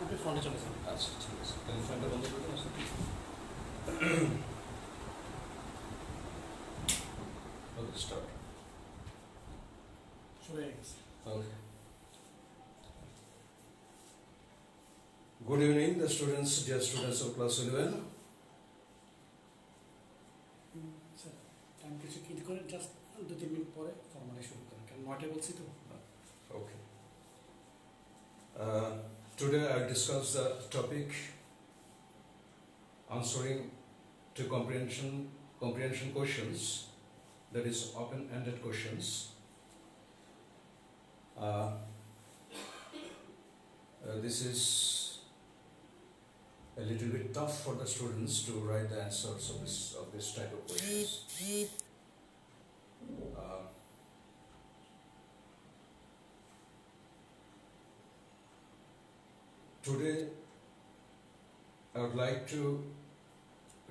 আপনি ফ্রন্টে চলে যান। আচ্ছা ঠিক আছে, তাহলে ফ্যানটা বন্ধ করে দেন আসলে। ওকে, স্টার্ট। শুরু হয়ে গেছে। Okay. Good evening, the students, dear students of class 11. Sir time কিছু কিল করে জাস্ট 2-3 মিনিট পরে ফর্মালি শুরু করেন, কারণ 9টায় বলছি তো। Okay. Today I discuss the topic answering to comprehension questions, that is open-ended questions. This is a little bit tough for the students to write the answers of this type of questions. Today I would like to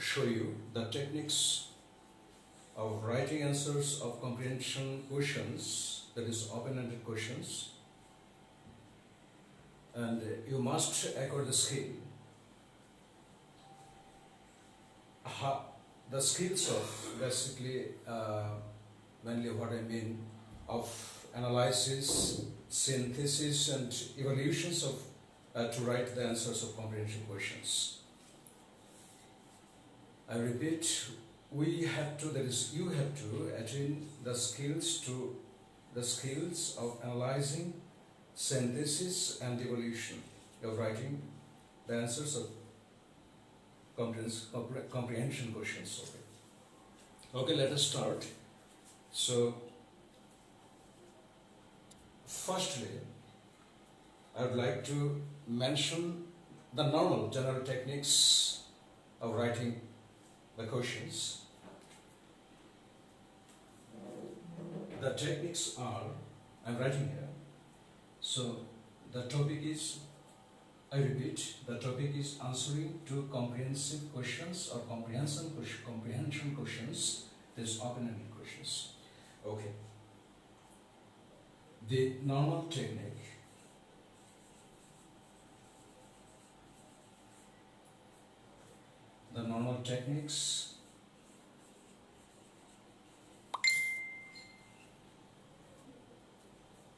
show you the techniques of writing answers of comprehension questions, that is open-ended questions, and you must acquire the skill. The skills of basically mainly what I mean of analysis, synthesis and evaluations of to write the answers of comprehension questions. I repeat, we have to, that is you have to attain the skills of analyzing, synthesis and evaluation of writing the answers of comprehension questions. Okay, let us start. So, firstly, I would like to mention the normal general techniques of writing the questions. The techniques are, I'm writing here, so the topic is, I repeat, the topic is answering to comprehensive questions or comprehension questions, is open-ended questions. Okay. The normal technique. The normal techniques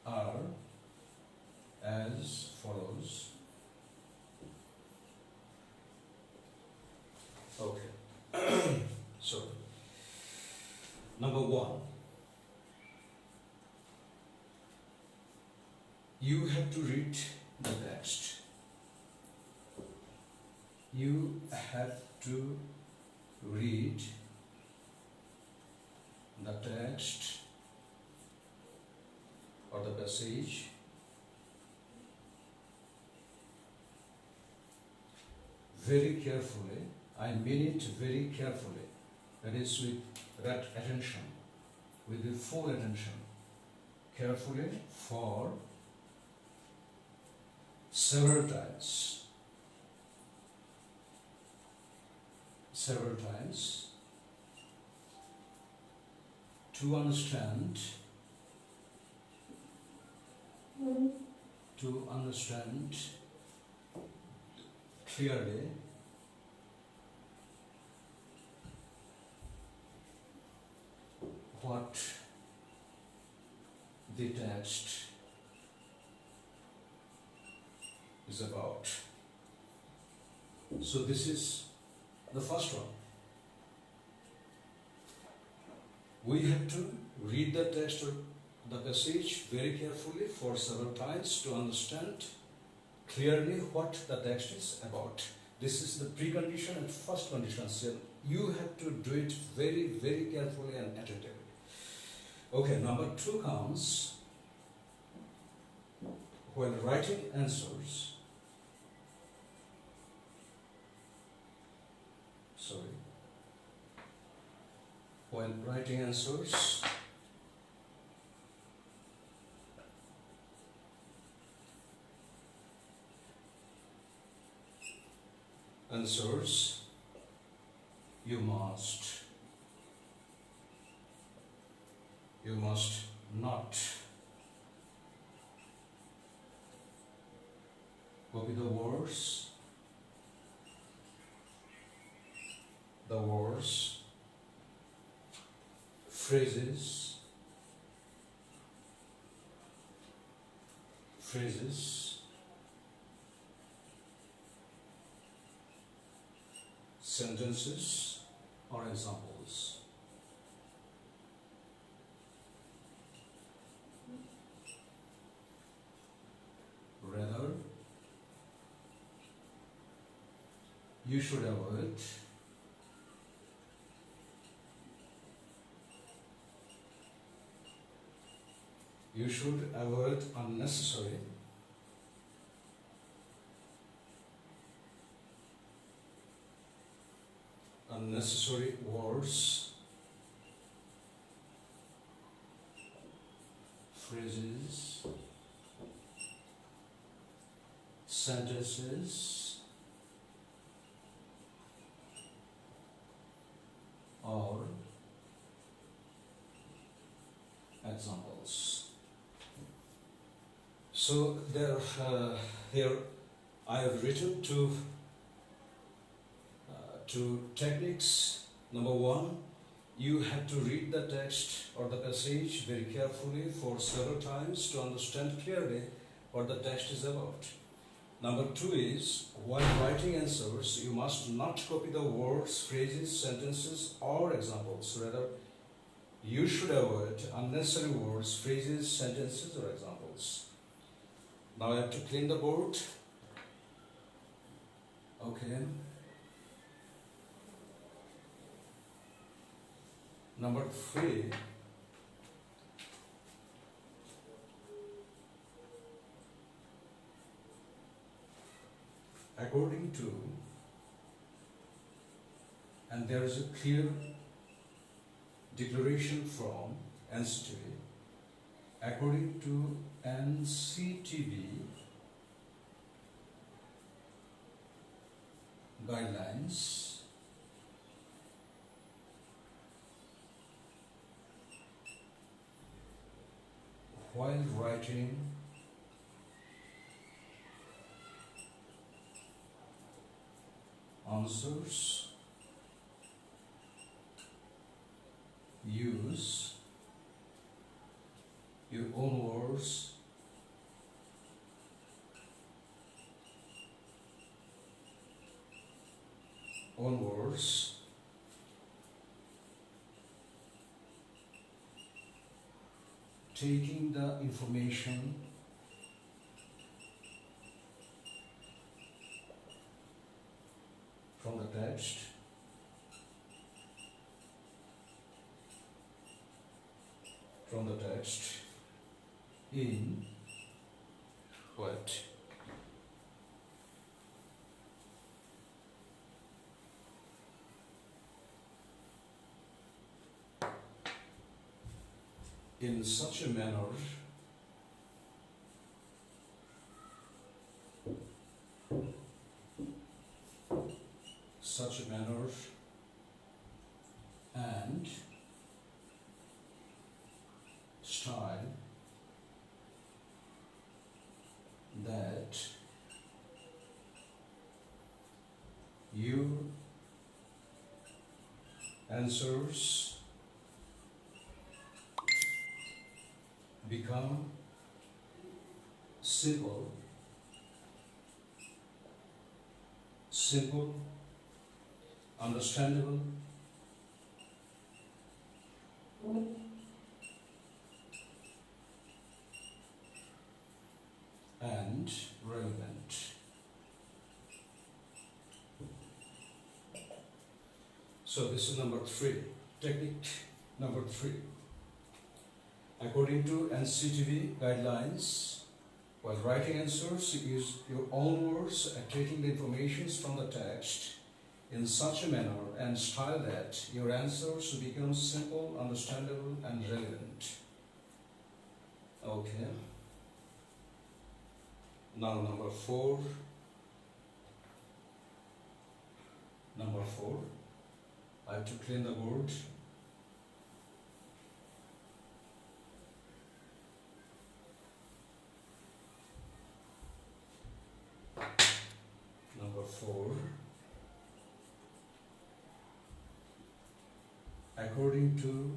are as follows. Okay. So, number one, you have to read the text. You have to read the text or the passage very carefully. I mean it very carefully. That is with that attention, with the full attention, carefully for several times. Several times to understand clearly what the text is about. So this is the first one. We have to read the text or the passage very carefully for several times to understand clearly what the text is about. This is the precondition and first condition. So you have to do it very, very carefully and attentively. Okay, number two comes when writing answers. When writing answers, you must not Copy the words, phrases, sentences or examples. Rather, you should avoid unnecessary words, phrases, sentences, or examples. So here I have written two techniques. Number one, you have to read the text or the passage very carefully for several times to understand clearly what the text is about. Number two is, while writing answers, you must not copy the words, phrases, sentences, or examples. Rather, you should avoid unnecessary words, phrases, sentences, or examples. Now I have to clean the board. Okay. Number three, according to, and there is a clear declaration from NCTV, according to NCTV guidelines, while writing answers, use your own words, taking the information from the text in what? In such a manner and style that your answers become simple, understandable, and relevant. So this is number three, technique number three. According to NCTV guidelines, while writing answers, use your own words and taking the information from the text in such a manner and style that your answers become simple, understandable, and relevant. Okay. Now number four. I have to clean the board. Therefore, according to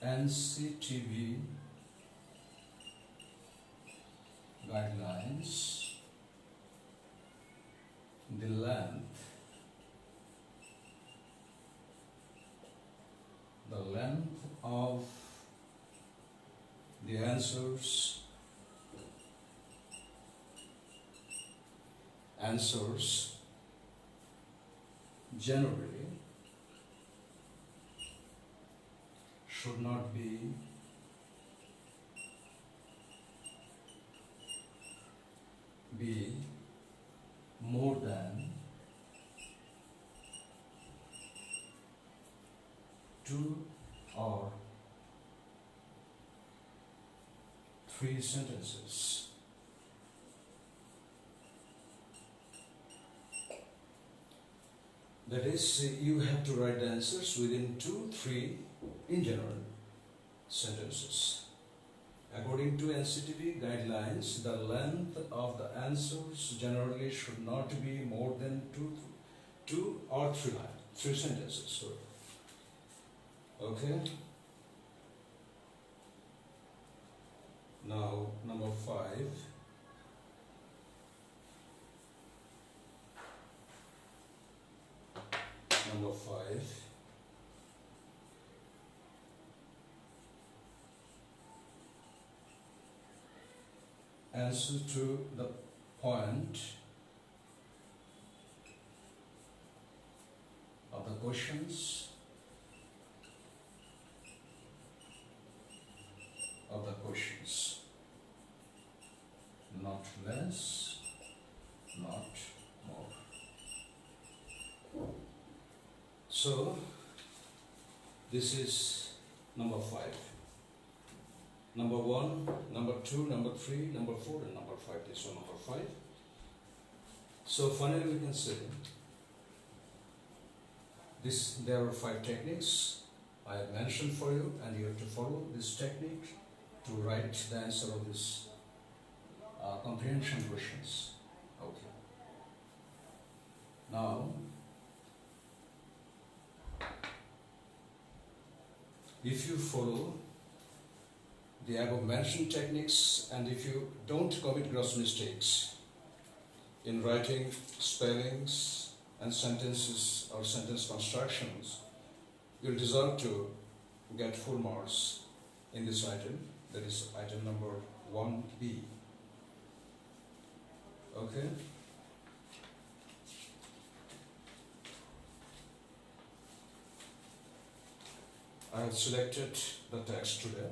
NCTV guidelines, the length of the answers generally should not be more than 2 or 3 sentences. That is, you have to write the answers within 2-3 in general sentences. According to NCTV guidelines, the length of the answers generally should not be more than 2 or 3 sentences. Sorry. Okay. Now, number 5. Number 5. Answer to the point of the questions not less, not more. So this is number 5. Number 1, number 2, number 3, number 4, and number 5. This one, number 5. So finally we can say this. There are 5 techniques I have mentioned for you, and you have to follow this technique to write the answer of this comprehension questions. Okay. Now, if you follow the above mentioned techniques, and if you don't commit gross mistakes in writing, spellings, and sentences or sentence constructions, you'll deserve to get full marks in this item, that is item number 1B. Okay? I have selected the text today.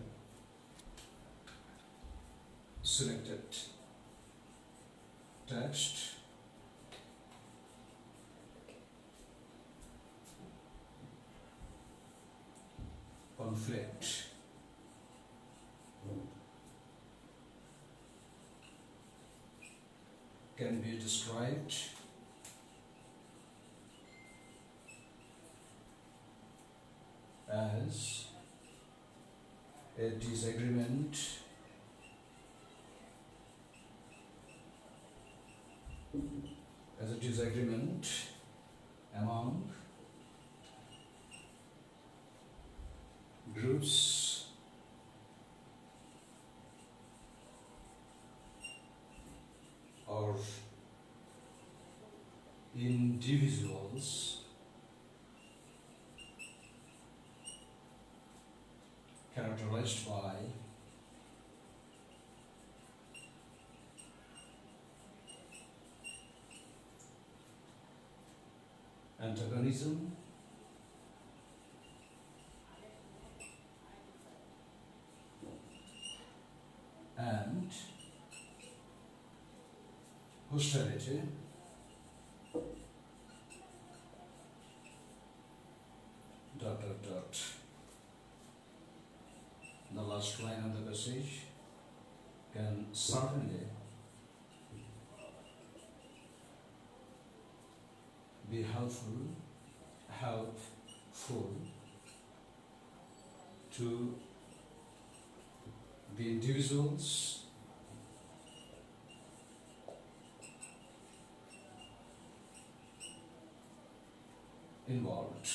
Selected text, conflict, can be described as a disagreement among groups or individuals characterized by antagonism, and hostility, dot dot dot. The last line of the passage can certainly be helpful to the individuals involved.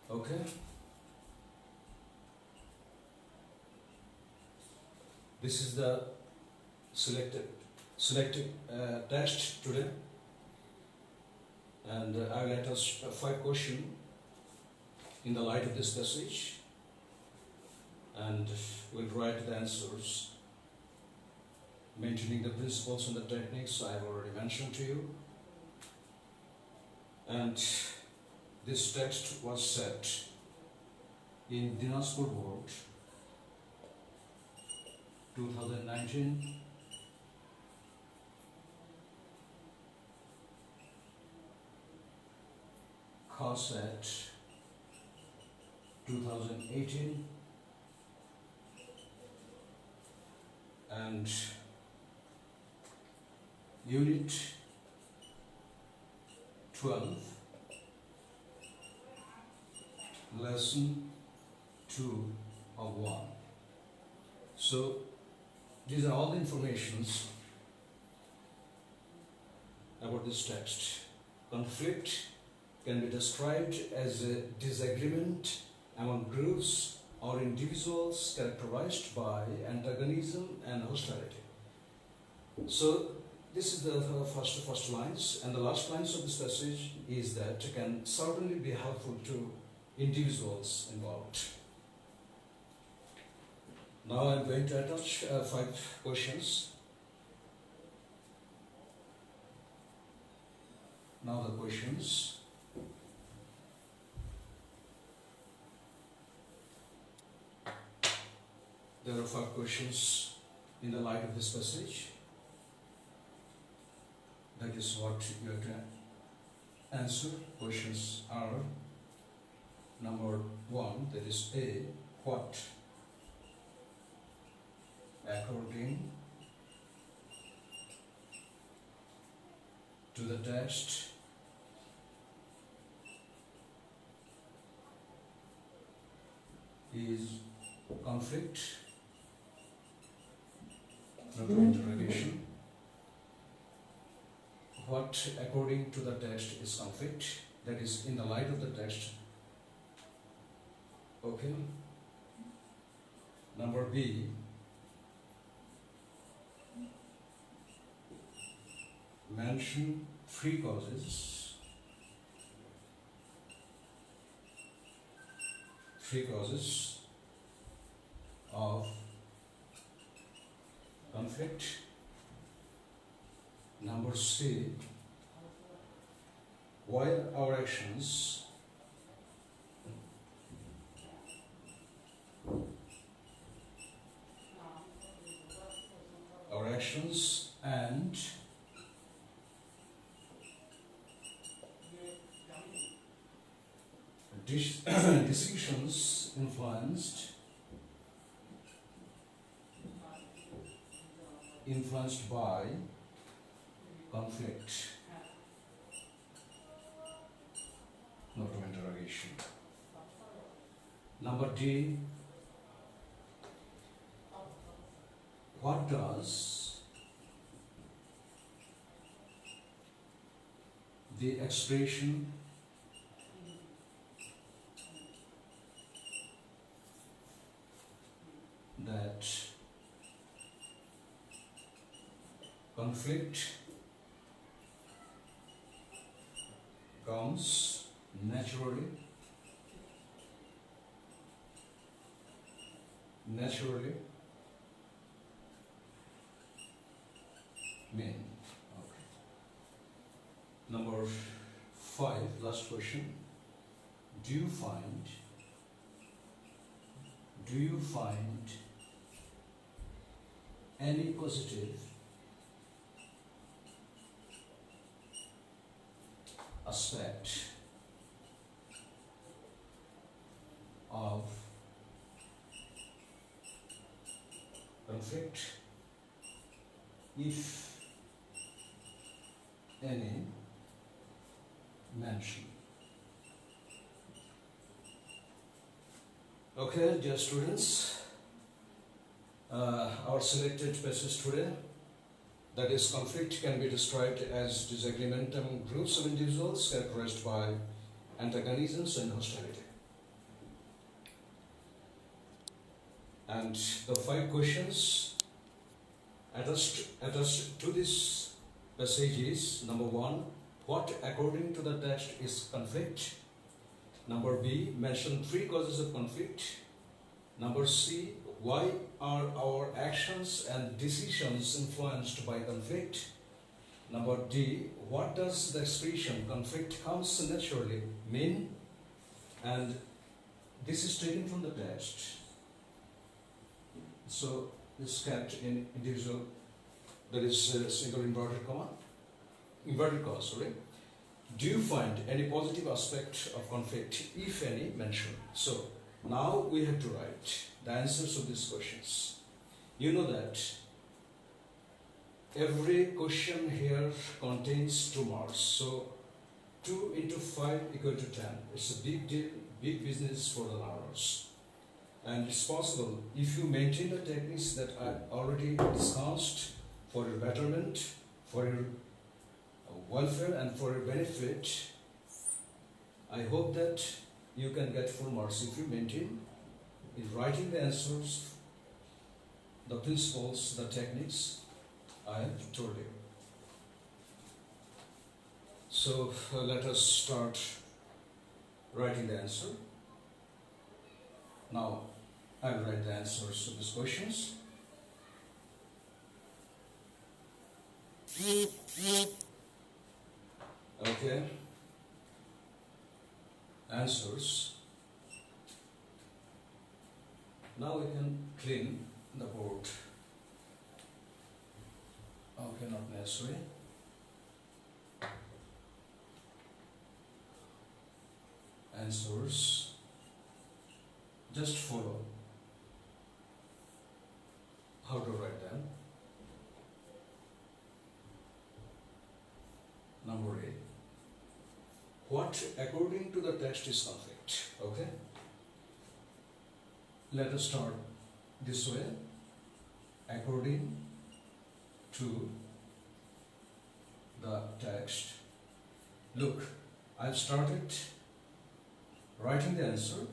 Okay? This is the selected test today, and I will let us 5 questions in the light of this passage, and we'll write the answers maintaining the principles and the techniques I have already mentioned to you. And this text was set in Dinajpur Board 2019, COSET 2018, and Unit 12, Lesson 2 of 1. So these are all the informations about this text. Conflict can be described as a disagreement among groups or individuals characterized by antagonism and hostility. So this is the first lines, and the last lines of this passage is that can certainly be helpful to individuals involved. Now I'm going to attach 5 questions. Now the questions. There are 5 questions in the light of this passage. That is what you have to answer. Questions are: number 1, that is A, what, according to the text, is conflict? Not an interrogation. What, according to the text, is conflict? That is in the light of the text. Okay. Number B, mention 3 causes. 3 causes of conflict. Number C, while our actions and decisions influenced by conflict. Not of interrogation. Number D, what does the expression that conflict comes naturally mean? Okay. Number 5, last question. Do you find any positive aspect of conflict? If any, mention. Okay, dear students, our selected passage today That is, conflict can be described as disagreement among groups of individuals characterized by antagonisms and hostility. And the 5 questions attached to this passage is: number 1, what according to the text is conflict? Number B, mention 3 causes of conflict. Number C, why are our actions and decisions influenced by conflict? Number D, what does the expression conflict comes naturally mean? And this is taken from the text. So this kept in individual, that is single inverted comma, inverted comma, sorry. Do you find any positive aspect of conflict, if any, mentioned? So now we have to write the answers of these questions. You know that every question here contains 2 marks. So 2 into 5 equal to 10. It's a big deal, big business for the learners. And it's possible if you maintain the techniques that I already discussed for your betterment, for your welfare and for your benefit. I hope that you can get full marks if you maintain in writing the answers, the principles, the techniques I have told you. So let us start writing the answer. Now I will write the answers to these questions. Okay. Answers. Now we can clean the board. Okay, not necessary. Answers. Just follow how to write them. Number 8. What according to the text is conflict? Okay. Let us start this way. According to the text. Look, I've started writing the answer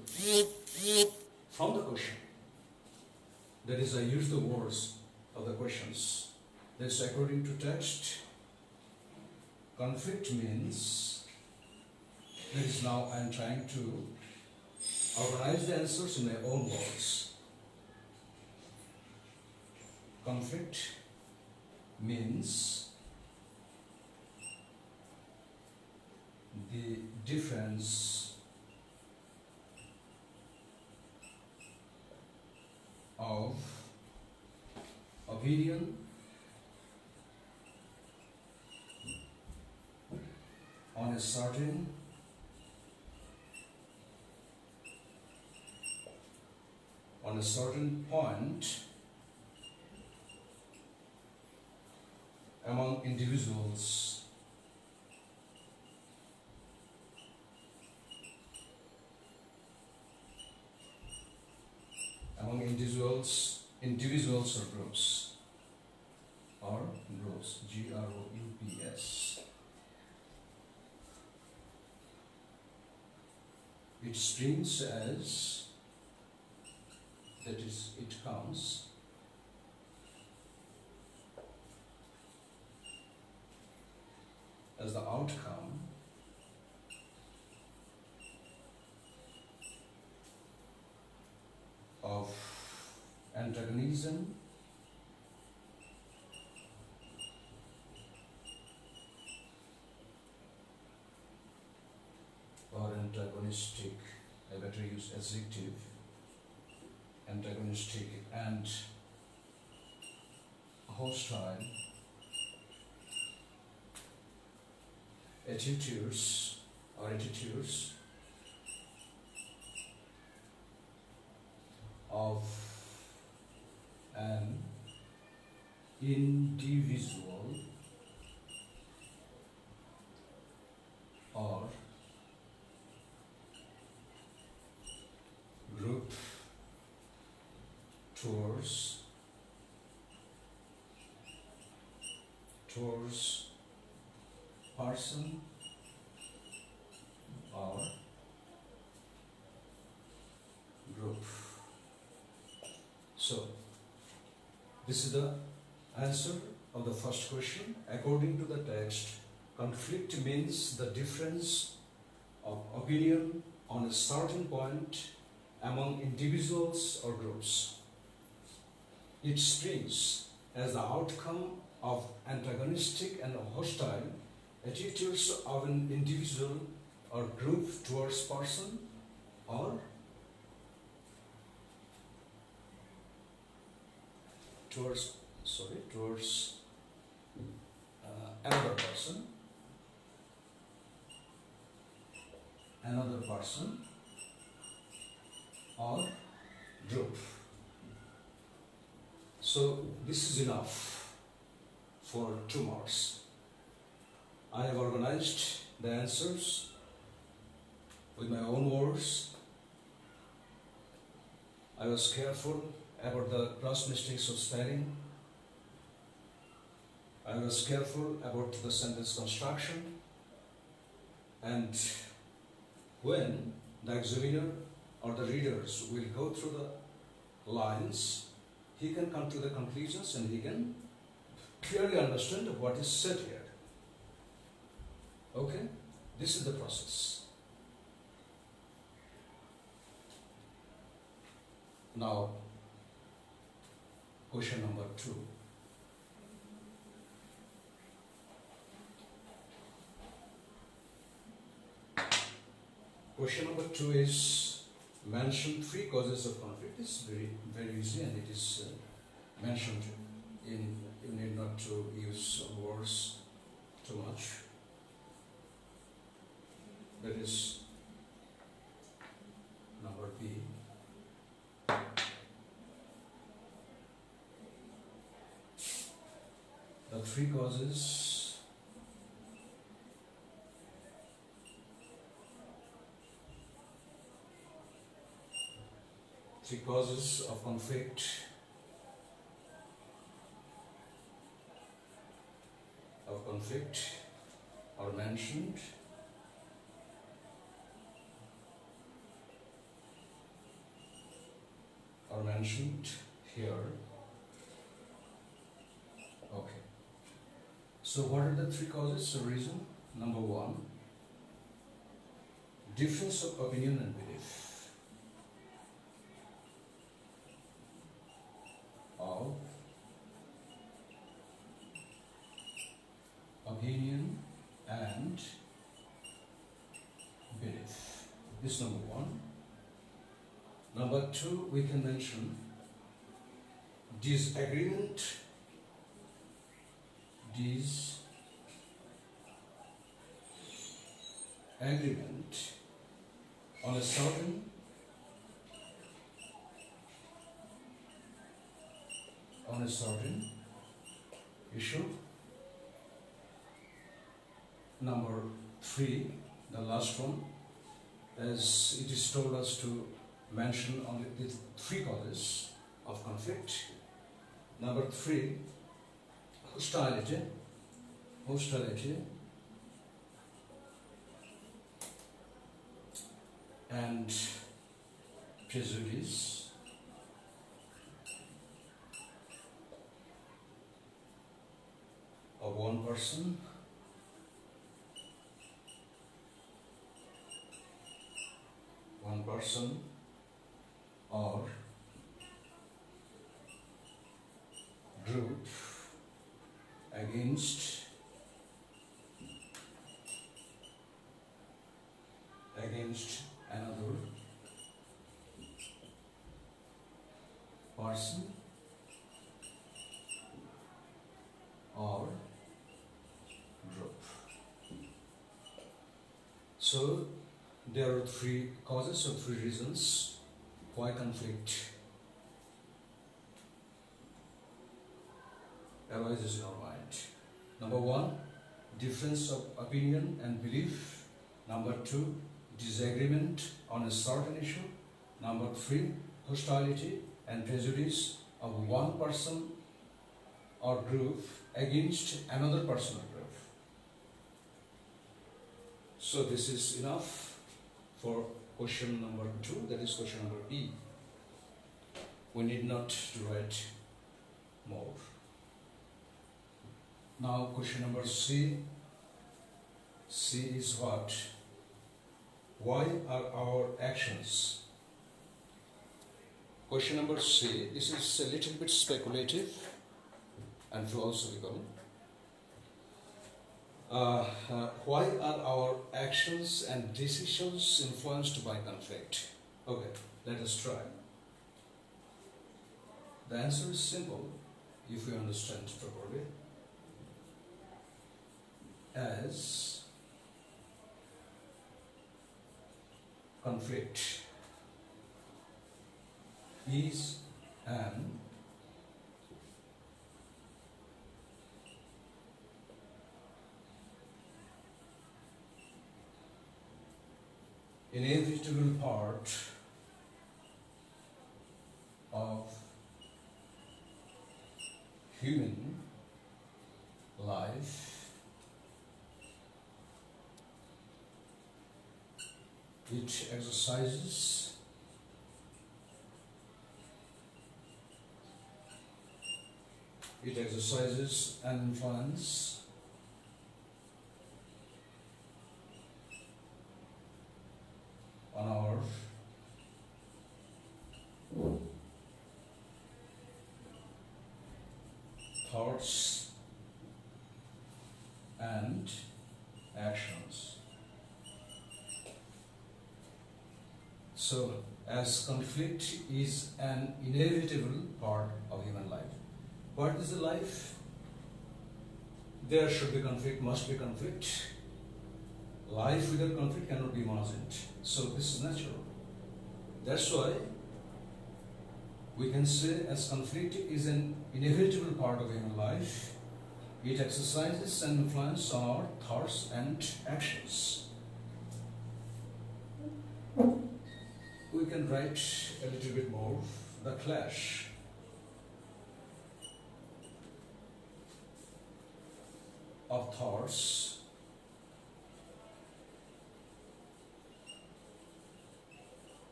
from the question. That is, I use the words of the questions. That's according to text. Conflict means, that is, now I am trying to organize the answers in my own words. Conflict means the difference of opinion on a certain point among individuals. Among individuals or groups, Groups. It springs as, that is, it comes as the outcome of antagonism or antagonistic, I better use adjective, antagonistic and hostile attitudes of an individual or group towards towards person or group. So, this is the answer of the first question. According to the text, conflict means the difference of opinion on a certain point among individuals or groups. It springs as the outcome of antagonistic and hostile attitudes of an individual or group towards person or towards another person or group. So this is enough for 2 marks. I have organized the answers with my own words. I was careful about the cross mistakes of spelling. I was careful about the sentence construction. And when the examiner or the readers will go through the lines, he can come to the conclusions and he can clearly understand what is said here. Okay? This is the process. Now, question number 2. Question number 2 is mention 3 causes of conflict. It's very easy, and it is mentioned in, you need not to use words too much. That is number B. The 3 causes of conflict are mentioned here. Okay. So what are the 3 causes of reason? Number 1, difference of opinion and belief. Of opinion and belief. This is number 1. Number 2, we can mention disagreement on a certain issue. Number 3, the last one, as it is told us to mention only the 3 causes of conflict. Number 3, hostility and prejudice of one person or group against another person or group. So there are 3 causes or 3 reasons why conflict arises in our mind. Number 1, difference of opinion and belief. Number 2, disagreement on a certain issue. Number 3, hostility and prejudice of one person or group against another person or group. So this is enough for question number 2, that is question number B. We need not to write more. Now question number C. C is what? Why are our actions? Question number C, this is a little bit speculative and philosophical. Why are our actions and decisions influenced by conflict? Okay, let us try. The answer is simple if we understand properly. As conflict is an inevitable part of human life, it exercises an influence on our thoughts and actions. So, as conflict is an inevitable part of human life. What is the life? There should be conflict, must be conflict. Life without conflict cannot be imagined. So this is natural. That's why we can say as conflict is an inevitable part of human life, it exercises an influence on our thoughts and actions. We can write a little bit more. The clash of thoughts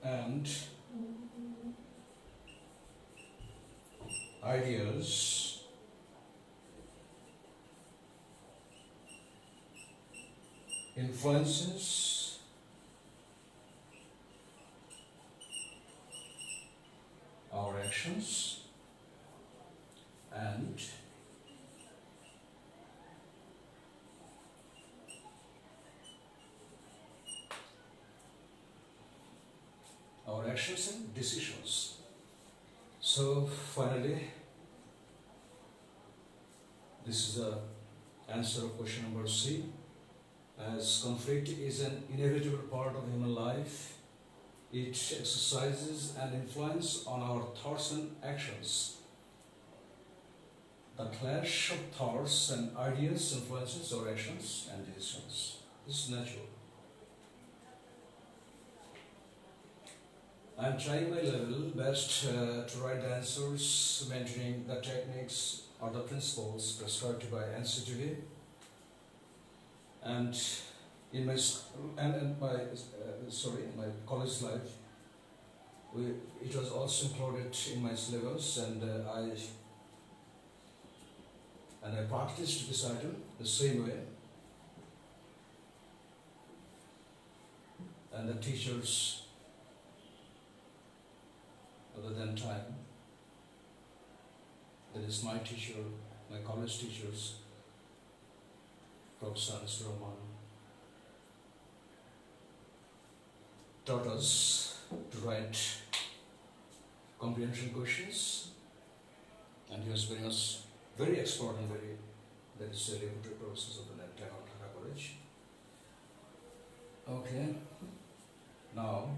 and ideas influences our actions and our actions and decisions. So finally, this is the answer of question number C. As conflict is an inevitable part of human life, it exercises an influence on our thoughts and actions. The clash of thoughts and ideas influences our actions and decisions. This is natural. I am trying my level best to write the answers mentioning the techniques or the principles prescribed by NCTV, and in my my college life, it was also included in my syllabus, and I practiced this item the same way, and the teachers other than time, that is my teacher, my college teachers, Professor Mr. Rahman, taught us to write comprehension questions, and he was very expert and very reputed professors of the time of Dhaka College. Okay, now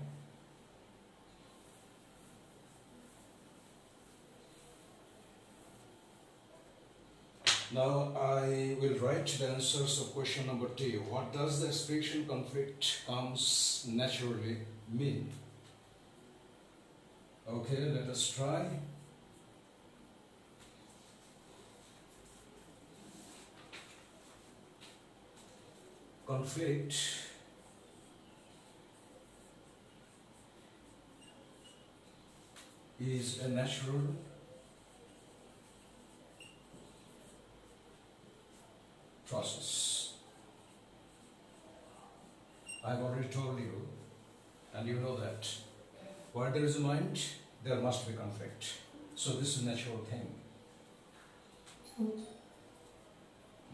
I will write the answers of question number 2. What does the expression conflict comes naturally mean? Okay, let us try. conflict is a natural process. I've already told you, and you know that where there is a mind, there must be conflict. So this is a natural thing.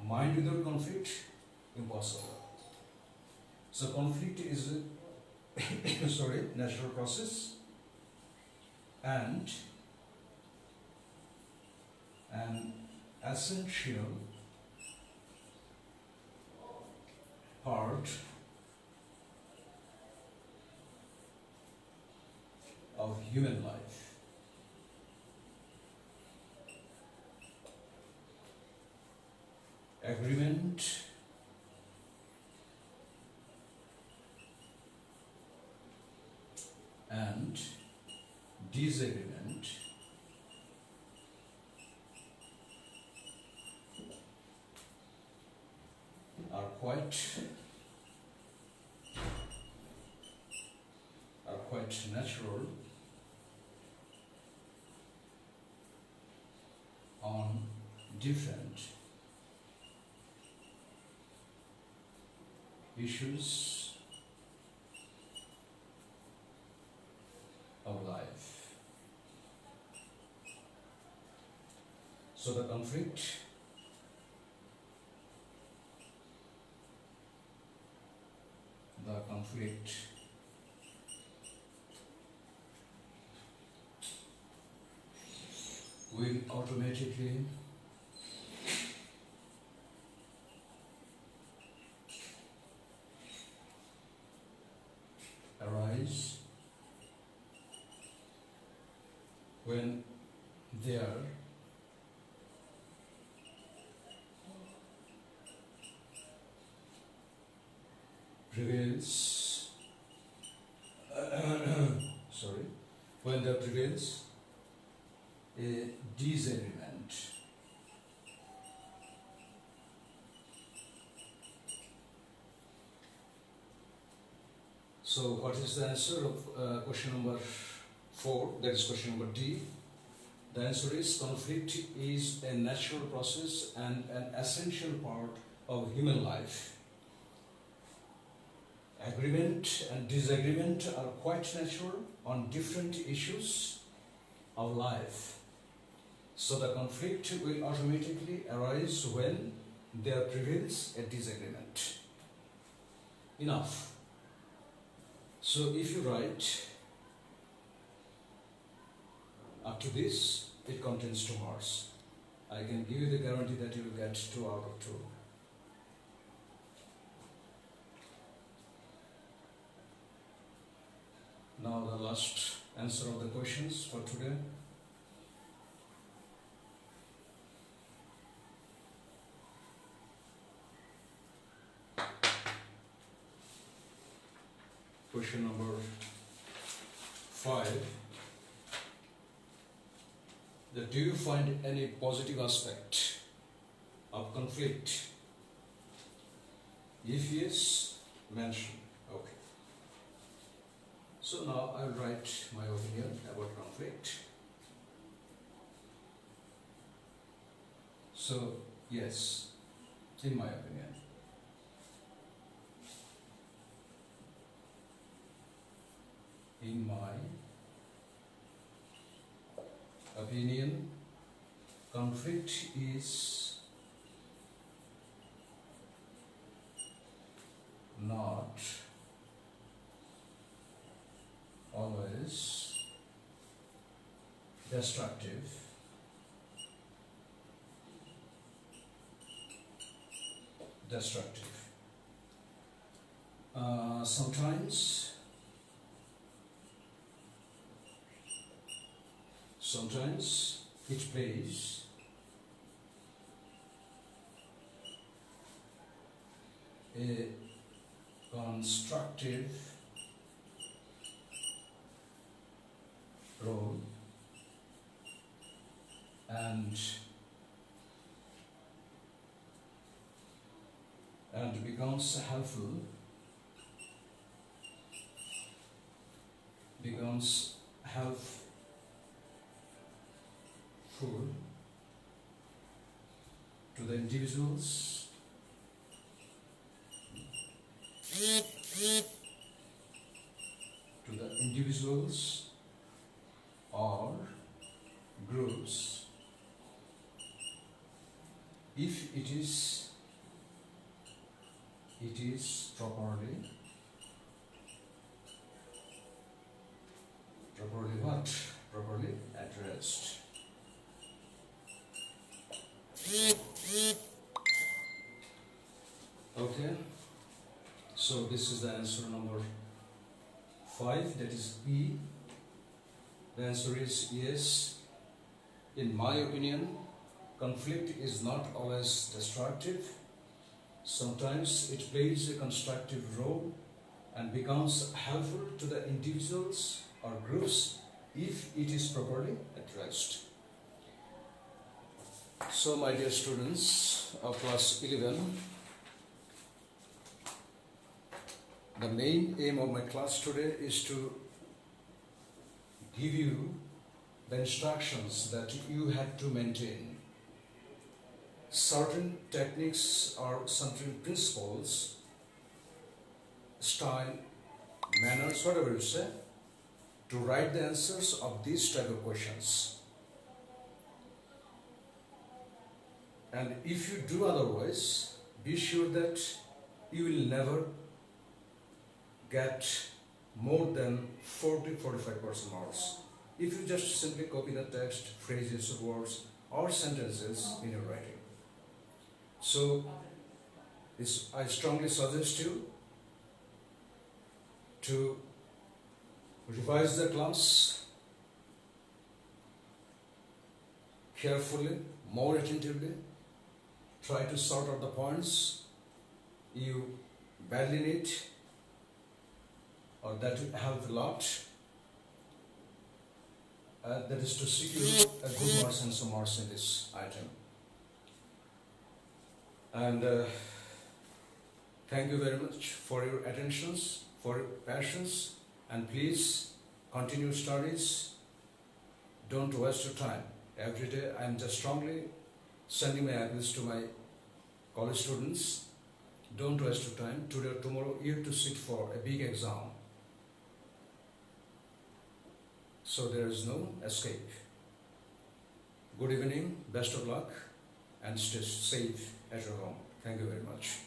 Mind without conflict, impossible. So conflict is a natural process and an essential part of human life. Agreement and disagreement are quite natural on different issues of life. So the conflict will automatically arise when there prevails when there prevails a disagreement. So what is the answer of question number 4? That is question number D. The answer is conflict is a natural process and an essential part of human life. Agreement and disagreement are quite natural on different issues of life. So the conflict will automatically arise when there prevails a disagreement. Enough. So if you write up to this, it contains 2 marks. I can give you the guarantee that you will get 2 out of 2. Now the last answer of the questions for today. Question number 5. That do you find any positive aspect of conflict? If yes, mention. Okay. So now I'll write my opinion about conflict. So yes, in my opinion. In my opinion, conflict is not always destructive. Sometimes it plays a constructive role and and becomes helpful to the individuals or groups if it is properly addressed. Okay, so this is the answer number 5, that is E. The answer is yes. In my opinion, conflict is not always destructive. Sometimes it plays a constructive role and becomes helpful to the individuals or groups if it is properly addressed. So, my dear students of class 11, the main aim of my class today is to give you the instructions that you have to maintain certain techniques or certain principles, style, manners, whatever you say, to write the answers of these type of questions. And if you do otherwise, be sure that you will never get more than 40-45% marks if you just simply copy the text, phrases, words or sentences in your writing. So I strongly suggest you to revise the class carefully, more attentively. Try to sort out the points you badly need or that will help a lot. That is to secure a good marks and some marks in this item. And thank you very much for your attentions, for your passions, and please continue studies. Don't waste your time. Every day I am just strongly sending my appeals to my college students. Don't waste your time. Today or tomorrow you have to sit for a big exam. So there is no escape. Good evening, best of luck, and stay safe at your home. Thank you very much.